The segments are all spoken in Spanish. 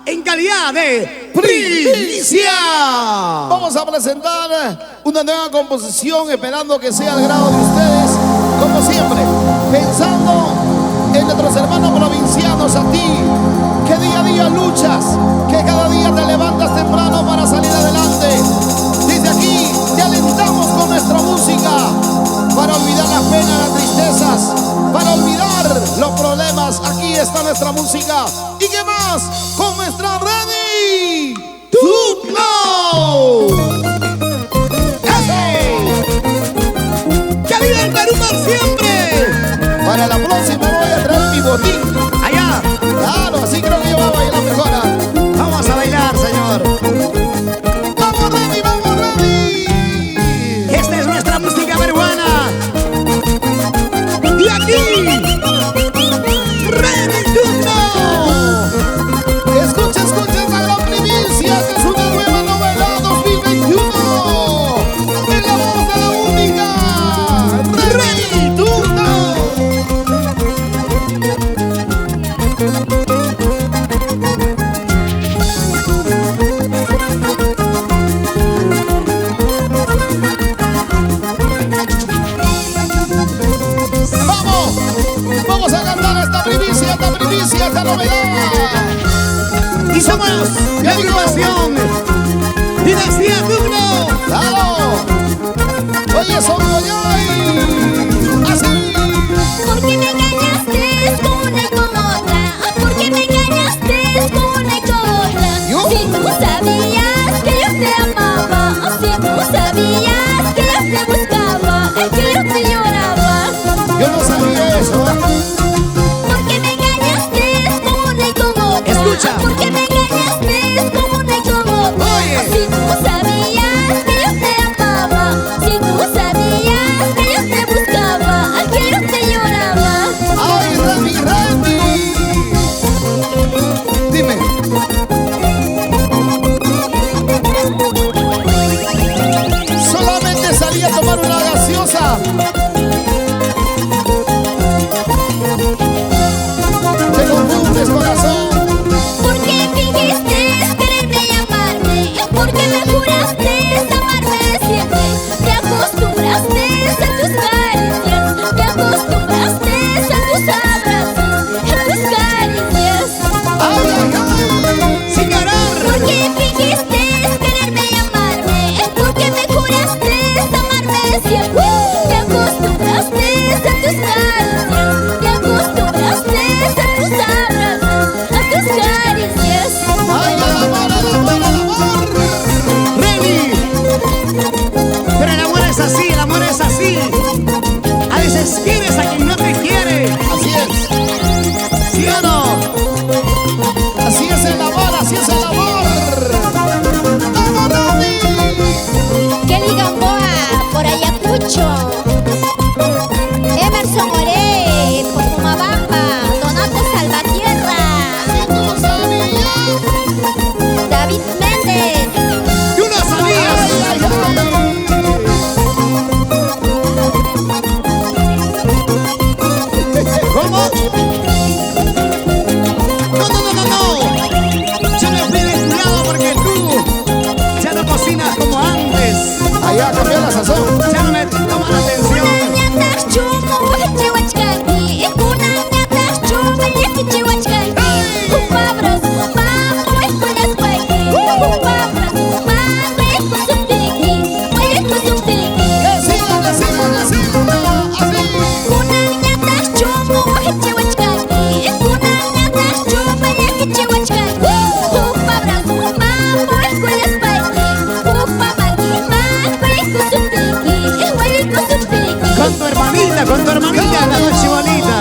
en calidad de primicia. Vamos a presentar una nueva composición, esperando que sea al grado de ustedes, como siempre, pensando en nuestros hermanos provincianos, a ti, que día a día luchas, que cada día te levantas temprano para salir adelante. Desde aquí te alentamos con nuestra música, para olvidar las penas, las tristezas, para olvidar los problemas. Aquí está nuestra música. ¿Y qué más? Con nuestra Ready to Blow. ¡Que viva el Perú por siempre! Para la próxima voy a traer mi botín. Allá. Claro, así creo que yo voy a bailar mejor. Vamos a bailar, señor. ¡Vamos, Ready! ¡Vamos, Ready! Esta es nuestra música peruana. Y aquí, Ready to Blow. Escucha esta gran primicia, que es una nueva novela 2021. En la voz de la única Ready to Blow. Vamos a cantar esta primicia, esta novedad. Y somos la agrupación Dinastía Tugno. ¡Claro! Oye, Songoyoy. Así. ¿Por qué me engañaste con una y con otra? ¿Por qué me engañaste con una y con otra? ¿Yo? Si tú sabías que yo te amaba, si tú sabías que yo te buscaba, es que yo te lloraba. Yo no sabía eso. ¿Por qué me engañaste con una y con otra? Escucha. ¿Por qué me engañaste con una y con otra? Oye. Si tú sabías que yo te amaba, si tú sabías que yo te buscaba, es que yo te lloraba. ¡Ay, Remy! Dime. Solamente salí a tomar una gaseosa. Te confundes, corazón. ¿Por qué fingiste quererme y amarme? ¿Por qué me juraste amarme siempre? Te acostumbraste a tus caricias, te acostumbraste a tus abrazos, a tus caricias. ¡Ay, ay, ay! Sin llorar. ¿Por qué fingiste quererme y amarme? ¿Por qué me juraste amarme siempre? Te acostumbraste a tus caricias, te acostumbraste a tus abrazos, a tus caricias. ¡Ay, al amor, al amor, al amor! Ready. Pero el amor es así, el amor es así. A veces quieres a quien no te quiere. Así es. ¿Sí o no? Así es el amor, así es el amor. ¡Vamos, Remy! Kelly Gamboa, por Ayacucho. Emerson Moré, por Pumabaja. Donato Salvatierra. Si tú sabías. David Méndez. Tú no sabías. ¡Ay, ay, ¿Cómo? No. Yo me fui descuidado porque tú ya no cocinas como antes. ay! Allá cambió la sazón. Ya no me tomas la atención. Kunanya chumu wachiwachkani. Kunanya chumu wachiwachkani. Upabras, papo, escuelas cuequi. Upabras, papo, escuelas supiki. Que siga, así. Kunanya chumu wachiwachkani. Kunanya chumu wachiwachkani. Upabras, papo, escuelas cuequi. Upabras, papo, escuelas supiki. Con tu hermanita, la noche bonita.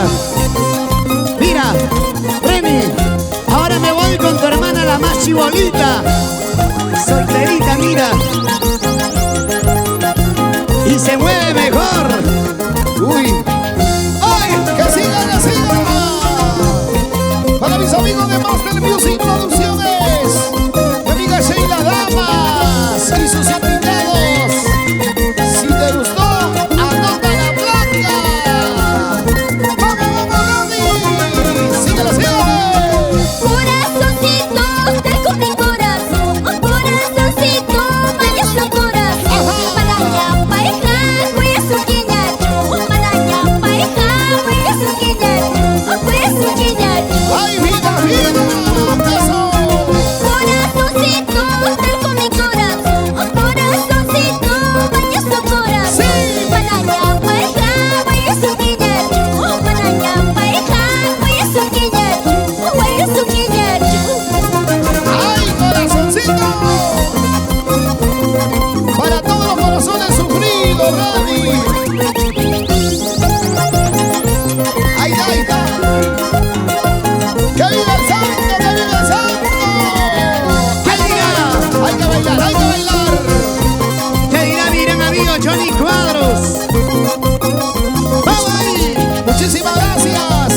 Mira, Remy, ahora me voy con tu hermana la más chibolita. Solterita, mira. Y se mueve mejor. Uy. ¡Ay! ¡Que sigan! Para mis amigos de Master Music Producciones, mi amiga Sheila Damas y sus invitados. Si te gustó, anota la placa. ¡Vamos, Remy! ¡Síguela! Corazón corazoncito, te con mi corazón. Corazoncito, maravilloso corazón. Maraña, pareja, voy a su queñacho. Maraña, pareja, voy a su queñacho. Voy a su queñacho. ¡Ay, vida, vida! ¡Eso! Corazoncito, te con mi corazón. Corazoncito, maravilloso corazón. Sí. Maraña, pareja, voy a su queñacho. Maraña, pareja, voy a su queñacho. Voy a su queñacho. ¡Ay, corazoncito! Para todos los corazones sufridos, Rani. ¡Ahí está, ahí está! ¡Que viva el santo, que viva el santo! ¿Qué dirá? ¡Hay que bailar, hay que bailar! ¿Qué dirá mi gran amigo Johnny Cuadros? ¡Vamos ahí! Muchísimas gracias.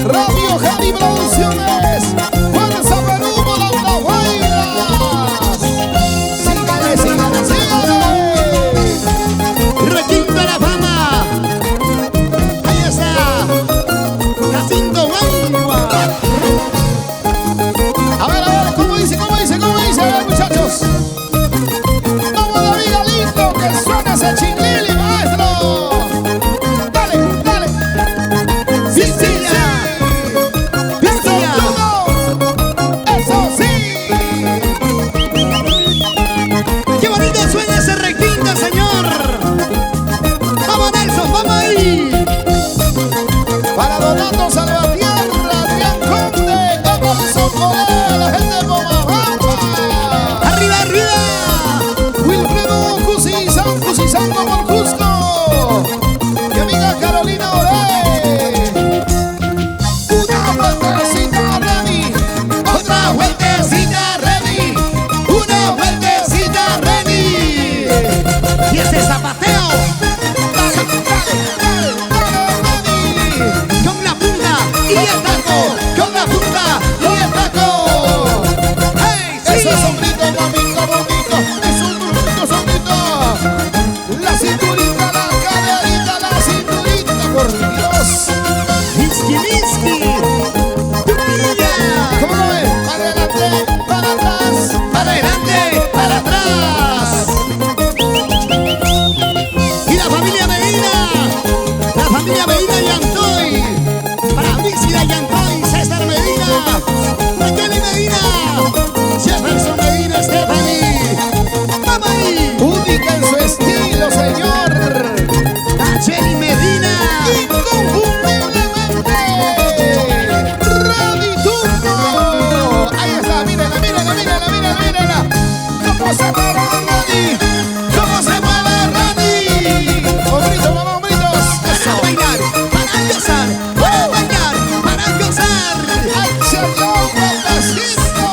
Radio Javi Producciones. Fuerza Perú, Bolanda Guayas. Sígale, sígale, sígale. Requinto de la fama. Ahí está. Jacinto Guangua. A ver, ¿cómo dice? ¿Cómo dice? ¿Cómo dice? A ver, muchachos. Vamos a vida lindo, que suena ese chinglili, maestro. Dale, dale. Sí, sí, sí. Eso, uno. Eso sí. ¡Qué bonito suena ese requinto, señor! ¡Vamos, Nelson! ¡Vamos ahí! Para Donato Salvatierra, Adrián Conde, Emerson Morel, la gente de Pomabamba. ¡Arriba, arriba! Wilfredo Cusizango por Cusco. Mi amiga Carolina Orey. Una vueltecita, Reni. Otra vueltecita, Reni. Una vueltecita, Reni. ¡Y ese zapateo! Dale, dale, dale, dale, Reni. ¡Con la punta y el taco! Con la punta y el taco. ¡Hey, sí! Eso es sombrito, mamito, bonito. Es un bonito sombrito. La cinturita, la caderita, la cinturita, por Dios. ¡Whisky, whisky! ¡Tupilla! ¿Cómo lo ves? Para adelante, para atrás. ¡Para adelante, para atrás! ¡Y la familia Medina! ¡La familia Medina Yantoy! ¡Para Brígida Yantoy, César Medina! ¡Raquel Medina! ¡Jefferson Medina, Stephanie! ¡Vamos ahí! Única en su estilo, señor. ¡Nacheli Medina! Inconfundiblemente. Raditurno. Ahí está, mírenla, mírenla, mírenla, mírenla, mírenla. ¿Cómo se mueve Rani? ¿Cómo se mueve Rani? Hombritos, mamá, hombritos. ¡Para bailar! ¡Para gozar! ¡Para bailar! ¡Para gozar! ¡Ay, señor, guapacito!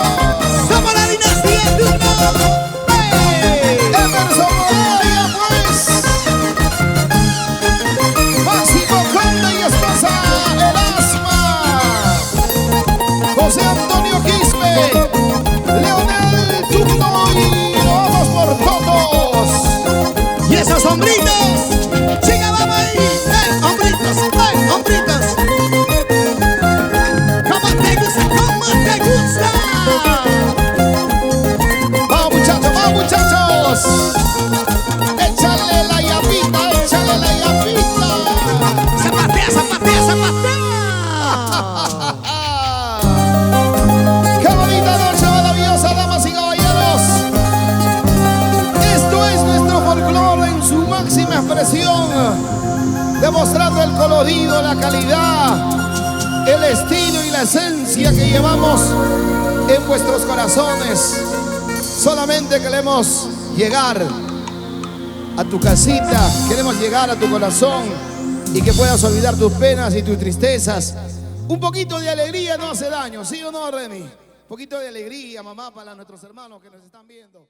¡Somos la dinastía Turno! ¡Hey! Emerson Moraya, pues. Máximo Conde y esposa Erasma. José Antonio Quispe. Leonel Turno y lo vamos por todos. ¡Y esos hombritos! ¡Chica, vamos ahí! ¡Hombritos! ¡Hombritos! ¿Cómo te gusta? ¿Cómo te gusta? Vamos, muchachos. Échale la llavita, échale la llavita. ¡Zapatea, zapatea, zapatea! ¡Qué bonita noche maravillosa, damas y caballeros! Esto es nuestro folclore en su máxima expresión, demostrando el colorido, la calidad, el estilo y la esencia que llevamos en vuestros corazones. Solamente queremos llegar a tu casita, queremos llegar a tu corazón y que puedas olvidar tus penas y tus tristezas. Un poquito de alegría no hace daño, ¿sí o no, Reni? Un poquito de alegría, mamá, para nuestros hermanos que nos están viendo.